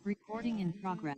Recording in progress.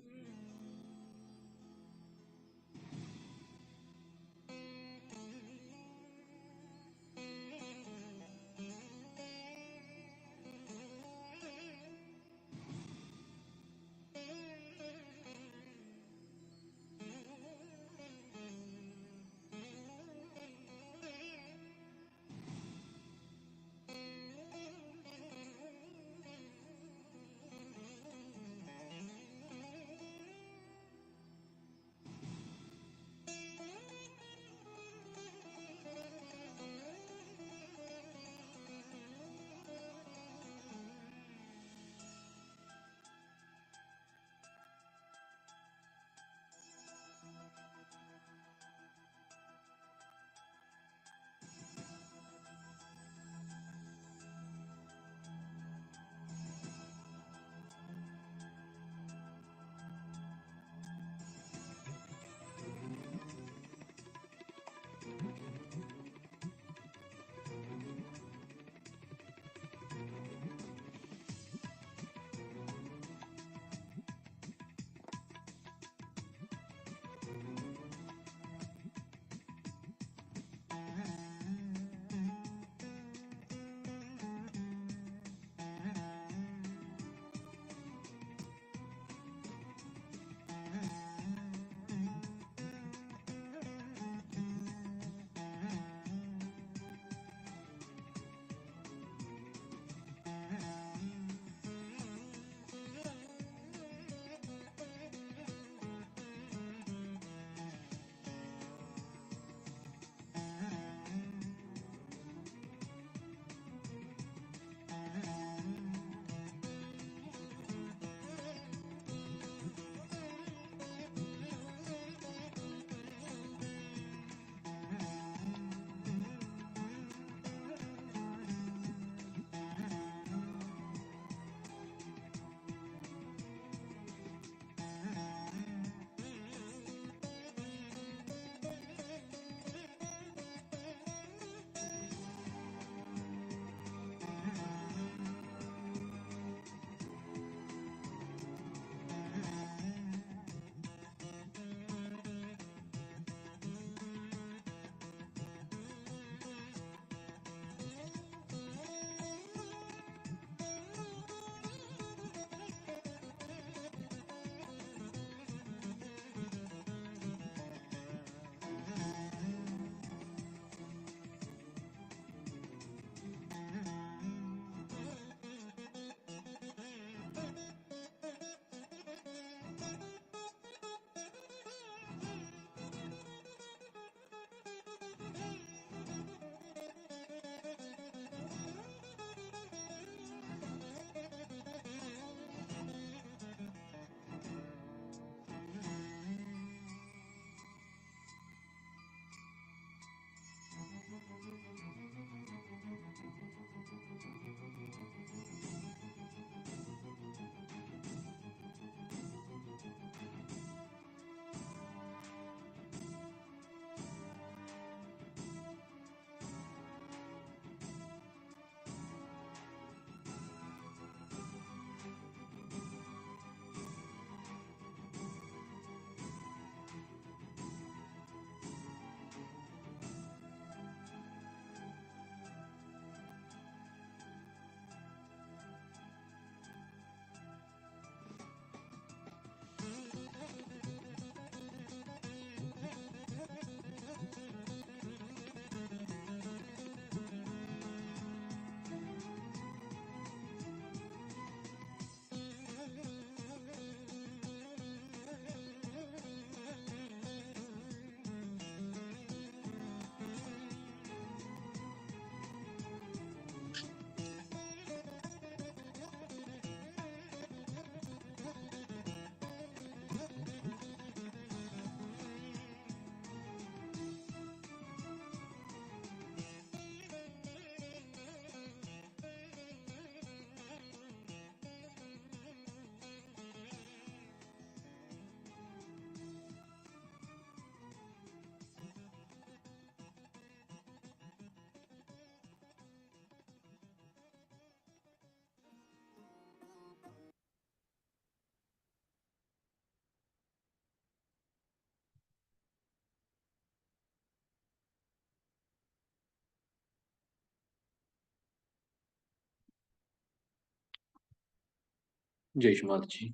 Jai Shri Mataji.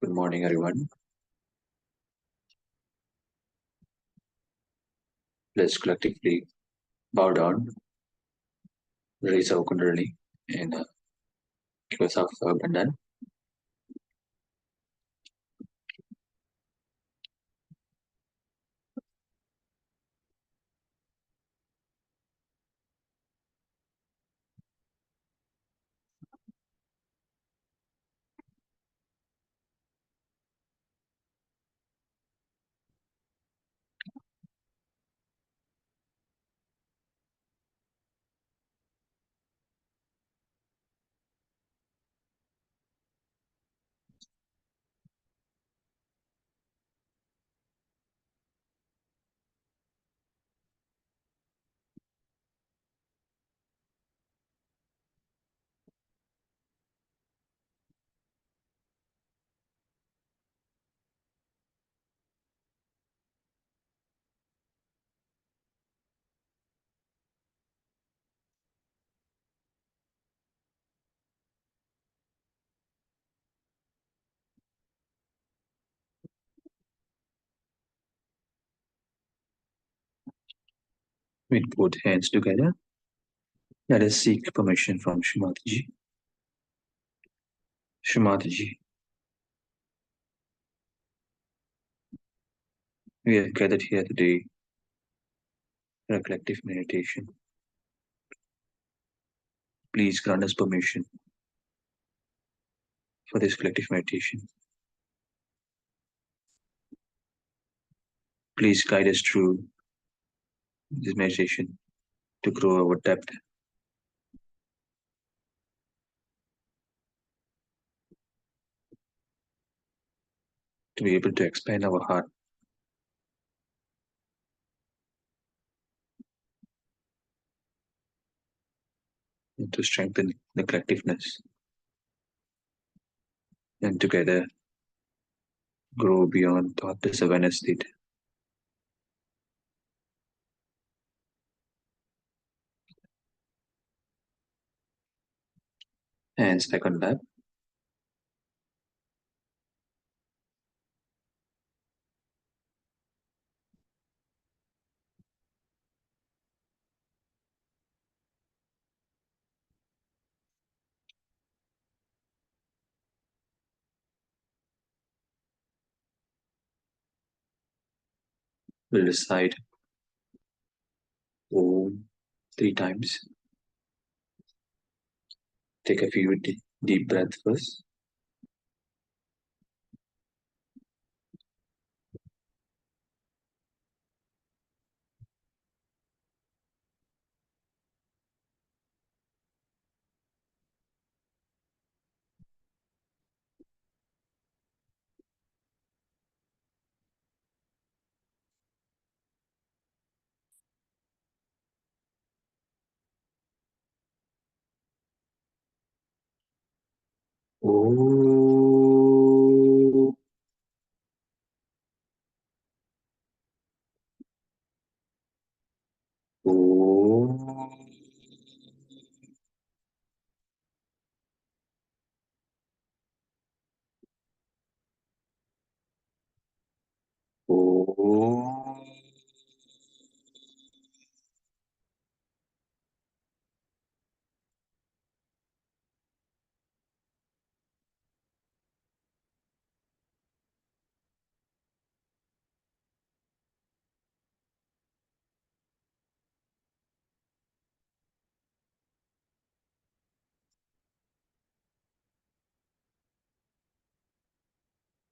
Good morning, everyone. Let's collectively bow down, raise our Kundalini, and give ourselves abundance. With both hands together, let us seek permission from Shri Mataji. Shri Mataji, we have gathered here today for a collective meditation. Please grant us permission for this collective meditation. Please guide us through this meditation to grow our depth, to be able to expand our heart, and to strengthen the collectiveness, and together grow beyond thoughtless awareness state. Hands back on lap. We'll recite Om 3 times. Take a few deep breaths first. Om. Om. Om.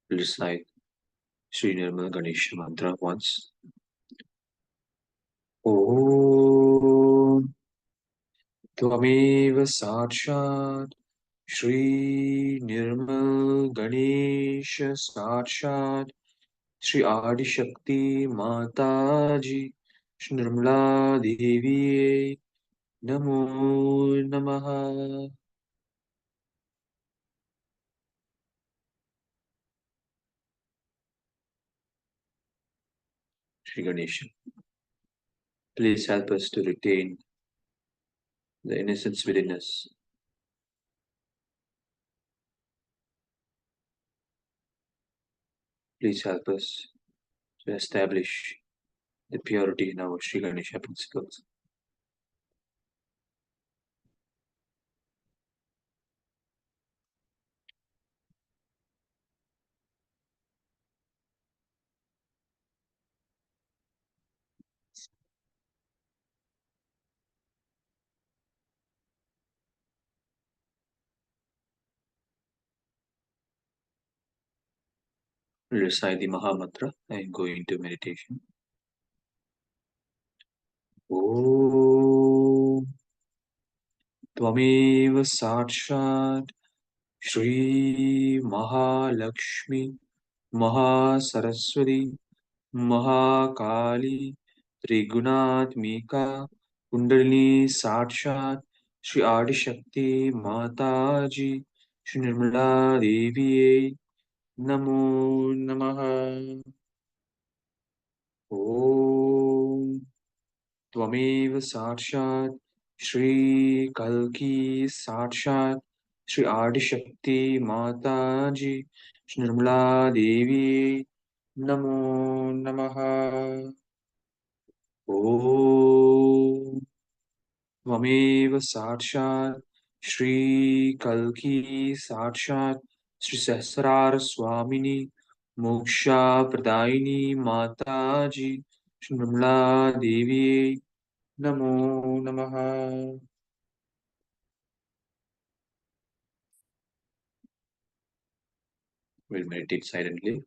We'll recite Shri Nirmal Ganesha mantra once. Om. Tvameva Sakshat Shri Nirmal Ganesha Sakshat Shri Adi Shakti Mataji Shri Nirmala Devi Namo Namaha. Shri Ganesha, please help us to retain the innocence within us, Please help us to establish the purity in our Sri Ganesha principles. Recite the Mahamantra and go into meditation. Om Tvameva Sakshat Shri Mahalakshmi Mahasaraswati Mahakali Trigunaatmika Kundalini Sakshat Shri Adishakti Mataji Shri Nirmala Devi Namo Namaha. Om Tvameva Sakshat Shri Kalki Sakshat Shri Adishakti Mataji Shri Nirmala Devi Namo Namaha. Om Tvameva Sakshat Shri Kalki Sakshat Shri Sahasrara Swamini Moksha Pradaini Mataji Shri Nirmala Devi Namo Namaha. We'll meditate silently.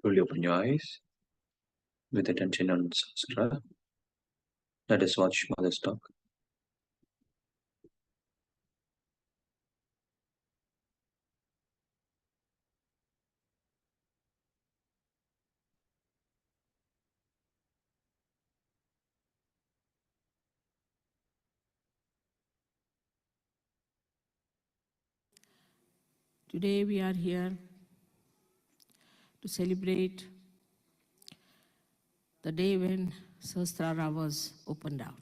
Slowly open your eyes with attention on Sahasrara. Let us watch Mother's talk. Today we are here to celebrate the day when Sahasrara was opened out.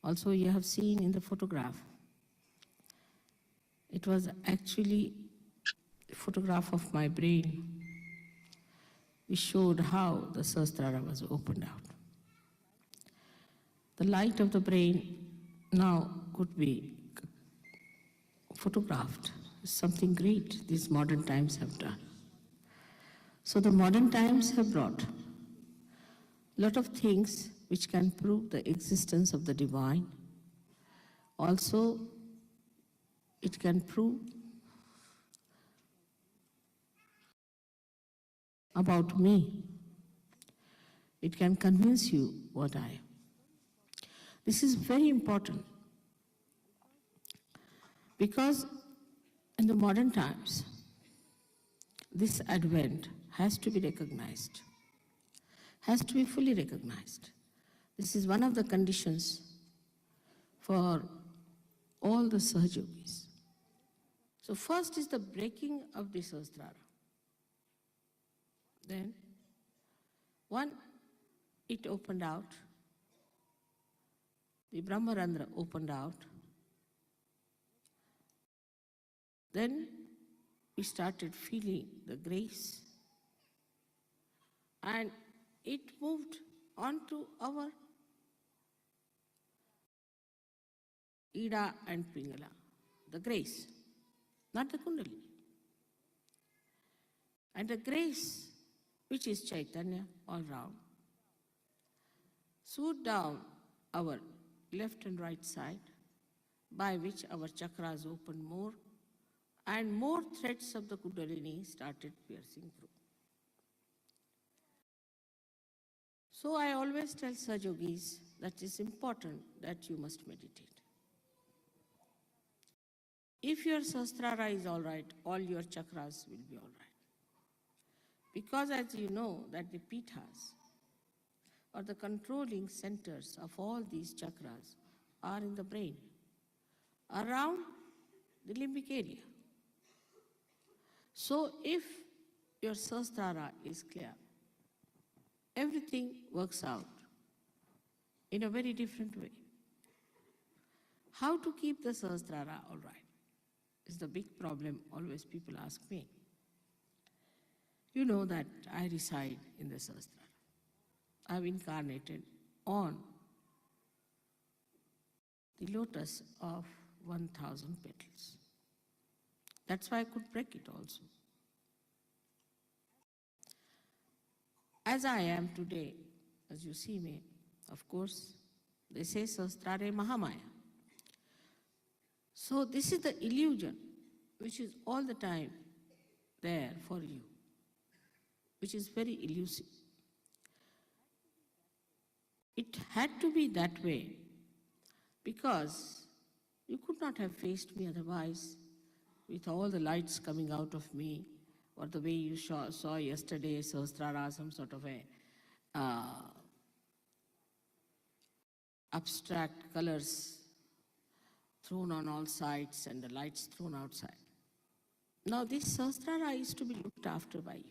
Also, you have seen in the photograph, it was actually a photograph of my brain which showed how the Sahasrara was opened out. The light of the brain now could be photographed. It's something great these modern times have done. So the modern times have brought a lot of things which can prove the existence of the divine. Also, it can prove about me. It can convince you what I am. This is very important because in the modern times, this advent has to be recognized, has to be fully recognized. This is one of the conditions for all the Sahaja Yogis. So first is the breaking of the Sahasrara. Then, one, it opened out, the Brahmarandra opened out. Then we started feeling the grace, and it moved onto our Ida and Pingala, the grace, not the Kundalini. And the grace, which is Chaitanya all round, swooped down our left and right side, by which our chakras opened more, and more threads of the Kundalini started piercing through. So I always tell Sahaja Yogis that it's important that you must meditate. If your Sahasrara is all right, all your chakras will be all right. Because as you know that the pithas, or the controlling centers of all these chakras, are in the brain, around the limbic area. So if your Sahasrara is clear, everything works out in a very different way. How to keep the Sahasrara all right is the big problem always people ask me. You know that I reside in the Sahasrara. I've incarnated on the lotus of 1,000 petals. That's why I could break it also. As I am today, as you see me, of course, they say Sahasrare Mahamaya. So this is the illusion which is all the time there for you, which is very elusive. It had to be that way because you could not have faced me otherwise with all the lights coming out of me, or the way you saw yesterday, Sahasrara, some sort of a abstract colors thrown on all sides and the lights thrown outside. Now this Sahasrara is to be looked after by you.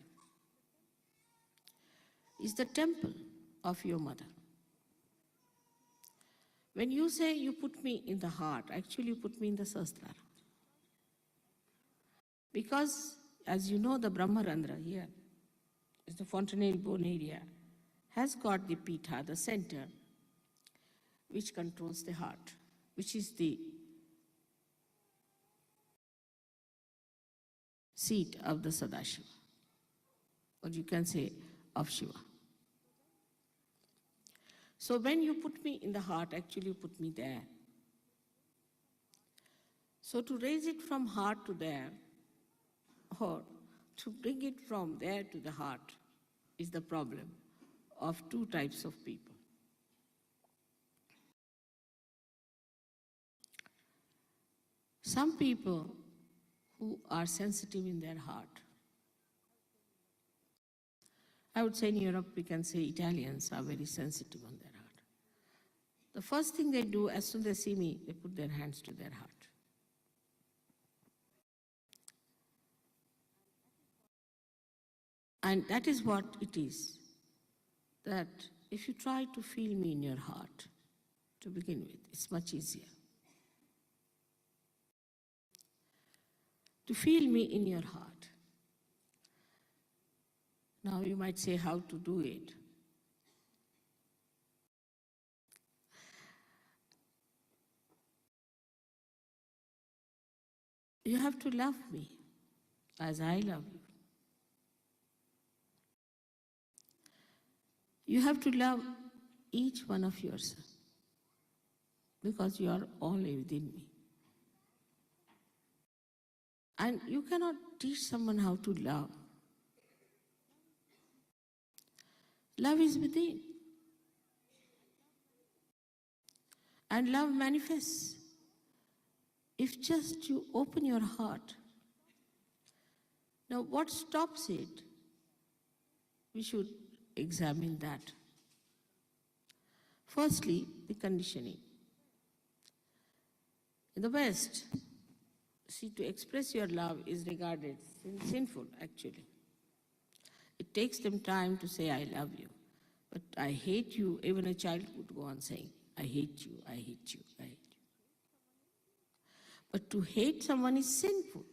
It's the temple of your mother. When you say you put me in the heart, actually you put me in the Sahasrara. Because, as you know, the Brahmarandra here is the fontanelle bone area, has got the Pitha, the center, which controls the heart, which is the seat of the Sadashiva, or you can say of Shiva. So when you put me in the heart, actually you put me there. So to raise it from heart to there, or to bring it from there to the heart, is the problem of two types of people. Some people who are sensitive in their heart. I would say in Europe, we can say Italians are very sensitive on their heart. The first thing they do, as soon as they see me, they put their hands to their heart. And that is what it is. that if you try to feel me in your heart to begin with, it's much easier. To feel me in your heart. Now you might say how to do it. You have to love me as I love you. You have to love each one of yourself because you are all within me. And you cannot teach someone how to love. Love is within. And love manifests if just you open your heart. Now, what stops it? We should examine that. Firstly, the conditioning. In the West, see, to express your love is regarded sinful, actually. It takes them time to say, I love you. But I hate you, even a child would go on saying, I hate you, I hate you, I hate you. But to hate someone is sinful.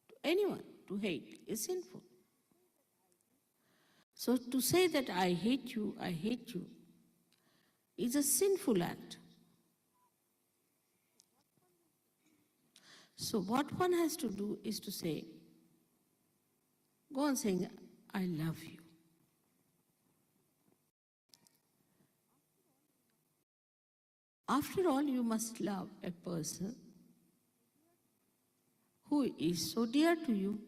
To anyone, to hate is sinful. So to say that I hate you is a sinful act. So what one has to do is to say, go on saying, I love you. After all, you must love a person who is so dear to you.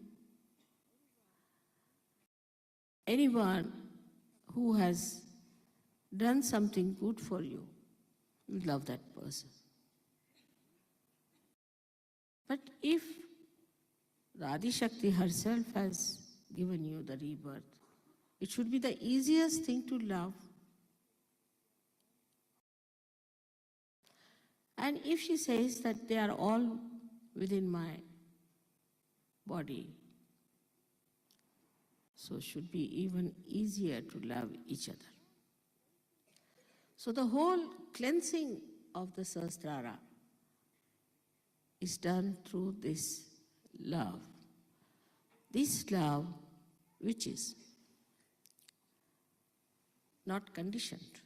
Anyone who has done something good for you, you love that person. But if the Adi Shakti herself has given you the rebirth, it should be the easiest thing to love. And if she says that they are all within my body, so it should be even easier to love each other. So the whole cleansing of the Sahasrara is done through this love. This love which is not conditioned,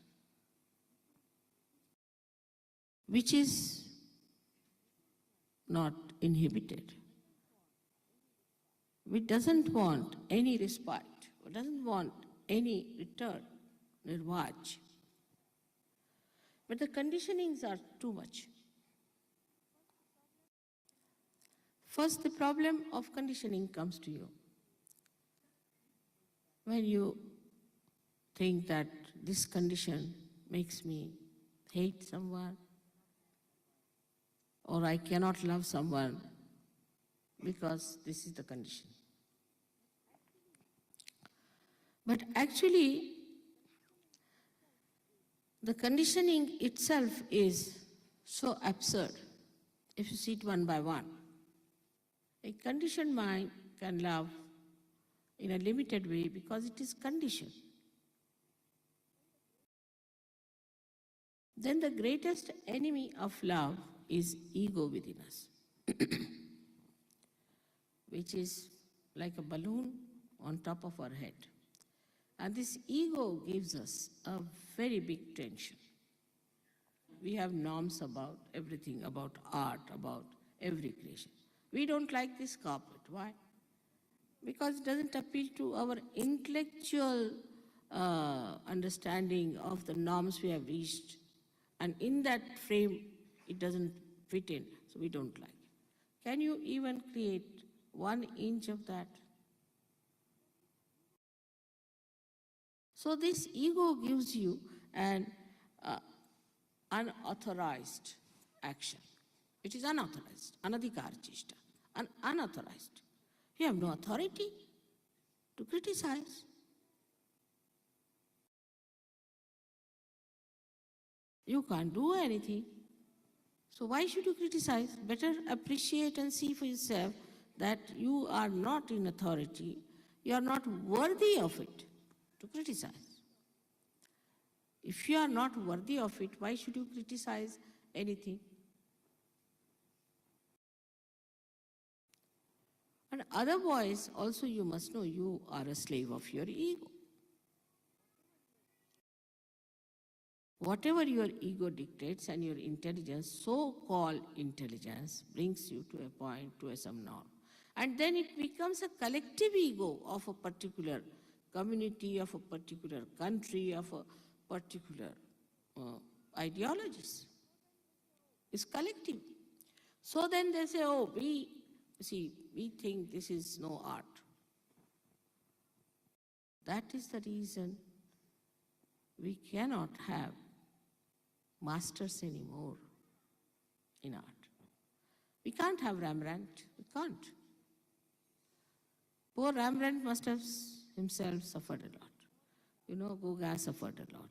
which is not inhibited, which doesn't want any respite, or doesn't want any return, nirvaj. But the conditionings are too much. First, the problem of conditioning comes to you. When you think that this condition makes me hate someone, or I cannot love someone because this is the condition. But actually, the conditioning itself is so absurd if you see it one by one. A conditioned mind can love in a limited way because it is conditioned. Then the greatest enemy of love is ego within us, which is like a balloon on top of our head. And this ego gives us a very big tension. We have norms about everything, about art, about every creation. We don't like this carpet. Why? Because it doesn't appeal to our intellectual understanding of the norms we have reached. And in that frame, it doesn't fit in, so we don't like it. Can you even create 1 inch of that? So this ego gives you an unauthorized action. It is unauthorized, anadhikar chishta, unauthorized. You have no authority to criticize. You can't do anything. So why should you criticize? Better appreciate and see for yourself that you are not in authority. You are not worthy of it to criticize. If you are not worthy of it, why should you criticize anything? And otherwise, also you must know you are a slave of your ego. Whatever your ego dictates and your intelligence, so-called intelligence, brings you to a point, to some norm. And then it becomes a collective ego of a particular community, of a particular country, of a particular ideologies. It's collective. So then they say, oh, we think this is no art. That is the reason we cannot have masters anymore in art. We can't have Rembrandt. We can't. Poor Rembrandt must have himself suffered a lot. Gauguin suffered a lot.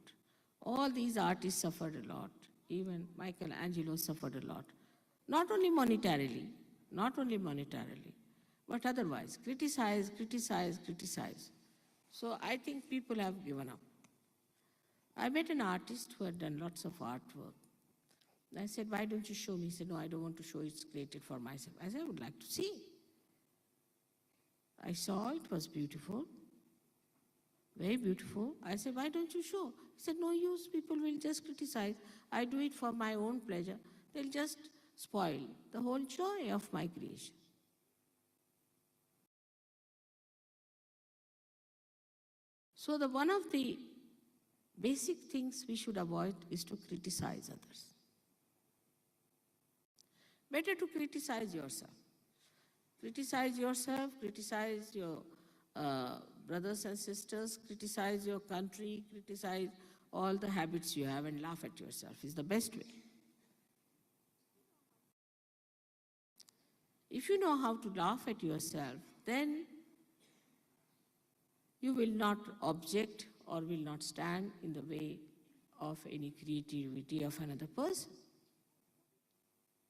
All these artists suffered a lot. Even Michelangelo suffered a lot. Not only monetarily, but otherwise. Criticize. So I think people have given up. I met an artist who had done lots of artwork. I said, why don't you show me? He said, no, I don't want to show, it's created for myself. I said, I would like to see. I saw it was beautiful, very beautiful. I said, why don't you show? He said, no use, people will just criticize. I do it for my own pleasure. They'll just spoil the whole joy of my creation. So one of the basic things we should avoid is to criticize others. Better to criticize yourself. Criticize yourself, criticize your brothers and sisters, criticize your country, criticize all the habits you have and laugh at yourself is the best way. If you know how to laugh at yourself, then you will not object or will not stand in the way of any creativity of another person.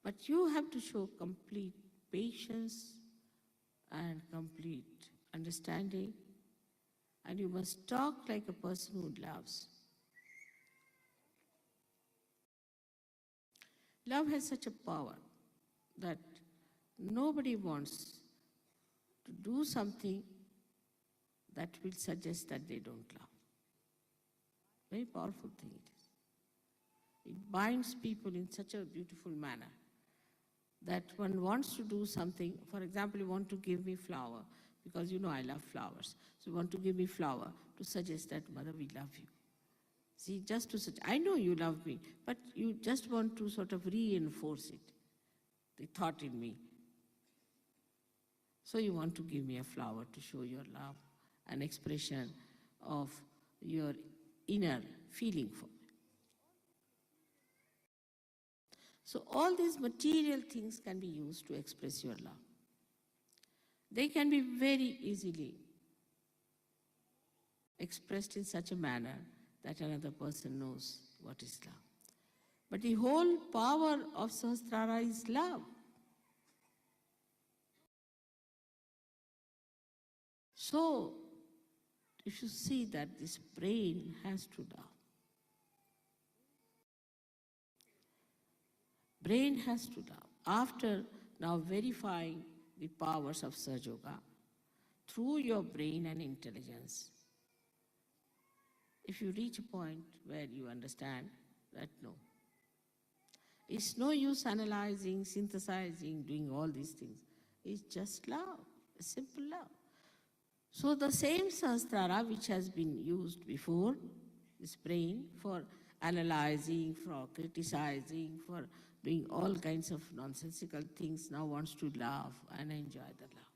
But you have to show complete patience and complete understanding, and you must talk like a person who loves. Love has such a power that nobody wants to do something that will suggest that they don't love. Very powerful thing it is. It binds people in such a beautiful manner that one wants to do something. For example, you want to give me flower because you know I love flowers. So you want to give me flower to suggest that, Mother, we love you. See, just to suggest, I know you love me, but you just want to sort of reinforce it, the thought in me. So you want to give me a flower to show your love, an expression of your inner feeling for me. So all these material things can be used to express your love. They can be very easily expressed in such a manner that another person knows what is love. But the whole power of Sahasrara is love. So, if you see that this brain has to love. Brain has to love. After now verifying the powers of Sahaja Yoga through your brain and intelligence, if you reach a point where you understand that no, it's no use analyzing, synthesizing, doing all these things. It's just love, a simple love. So the same Sahasrara which has been used before, this brain, for analyzing, for criticizing, for doing all kinds of nonsensical things, now wants to love and enjoy the love.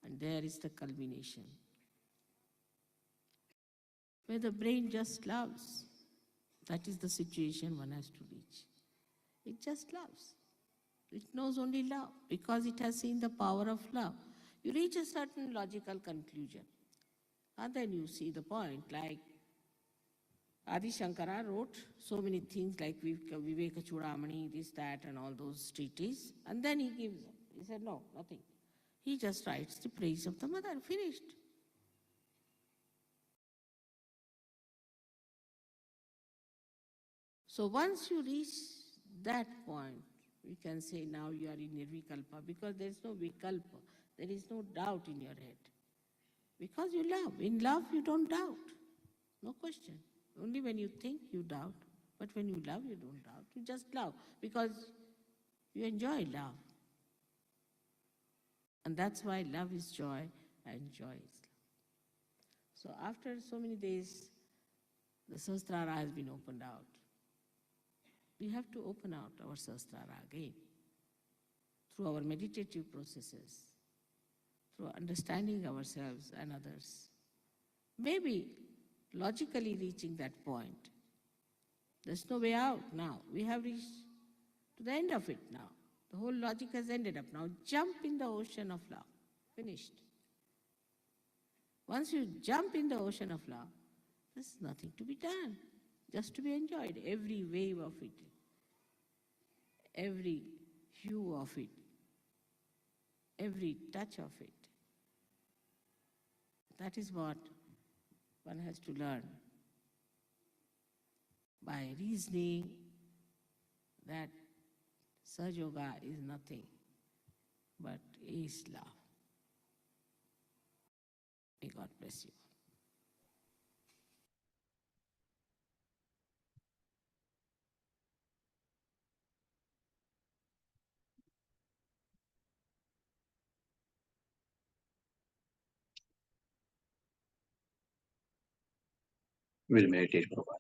And there is the culmination, where the brain just loves. That is the situation one has to reach. It just loves. It knows only love because it has seen the power of love. You reach a certain logical conclusion, and then you see the point, like Adi Shankara wrote so many things like Viveka Chudamani, this, that, and all those treatises, and then he said, no, nothing. He just writes the praise of the mother, finished. So once you reach that point, we can say now you are in nirvikalpa, because there is no vikalpa, there is no doubt in your head. Because you love. In love, you don't doubt. No question. Only when you think, you doubt. But when you love, you don't doubt. You just love because you enjoy love. And that's why love is joy and joy is love. So after so many days, the Sahasrara has been opened out. We have to open out our Sahasrara again through our meditative processes, through understanding ourselves and others. Maybe logically reaching that point. There's no way out now. We have reached to the end of it now. The whole logic has ended up now. Jump in the ocean of love. Finished. Once you jump in the ocean of love, there's nothing to be done, just to be enjoyed. Every wave of it, every hue of it, every touch of it. That is what one has to learn by reasoning that Sahaja Yoga is nothing but is love. May God bless you. We'll meditate for a while.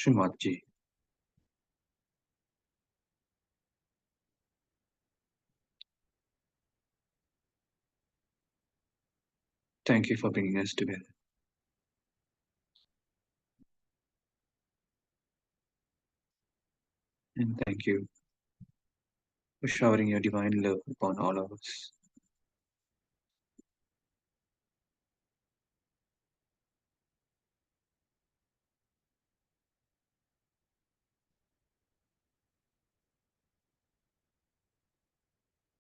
Shri Mataji. Thank you for bringing us together. And thank you for showering your divine love upon all of us.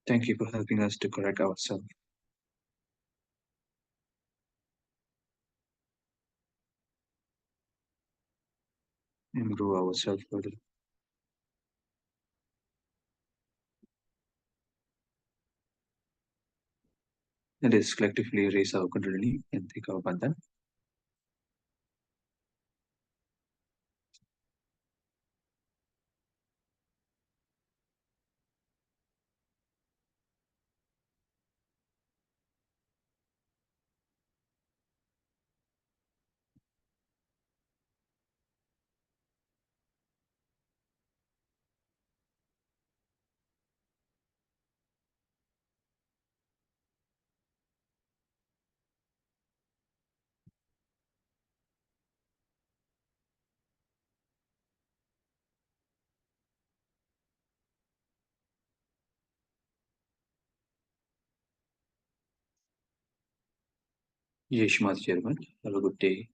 Thank you for helping us to correct ourselves, and grow ourselves further. Let us collectively raise our Kundalini and take our bandhan. Yesh Mataji, everyone. Have a good day.